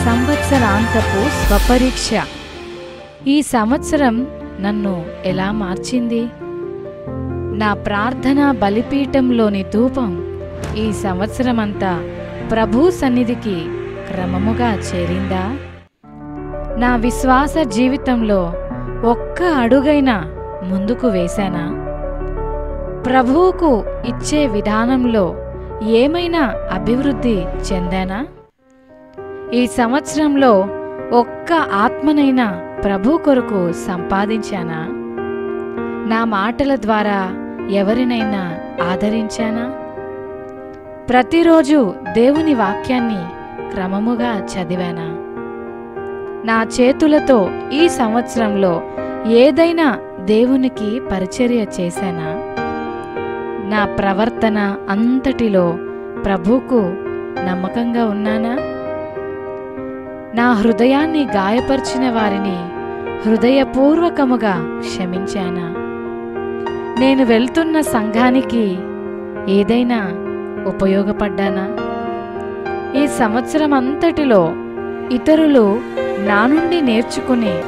సంవత్సరాంతపు స్వపరీక్ష. ఈ సంవత్సరం నన్ను ఎలా మార్చింది? నా ప్రార్థనా బలిపీఠంలోని ధూపం ఈ సంవత్సరమంతా ప్రభు సన్నిధికి క్రమముగా చేరిందా? నా విశ్వాస జీవితంలో ఒక్క అడుగైనా ముందుకు వేశానా? ప్రభువుకు ఇచ్చే విధానంలో ఏమైనా అభివృద్ధి చెందానా? ఈ సంవత్సరంలో ఒక్క ఆత్మనైనా ప్రభు కొరకు సంపాదించానా? నా మాటల ద్వారా ఎవరినైనా ఆదరించానా? ప్రతిరోజు దేవుని వాక్యాన్ని క్రమముగా చదివానా? నా చేతులతో ఈ సంవత్సరంలో ఏదైనా దేవునికి పరిచర్య చేశానా? నా ప్రవర్తన అంతటిలో ప్రభువుకు నమ్మకంగా ఉన్నానా? నా హృదయాన్ని గాయపరిచిన వారిని హృదయపూర్వకముగా క్షమించానా? నేను వెళ్తున్న సంఘానికి ఏదైనా ఉపయోగపడ్డానా? ఈ సంవత్సరం అంతటిలో ఇతరులు నా నుండి నేర్చుకునే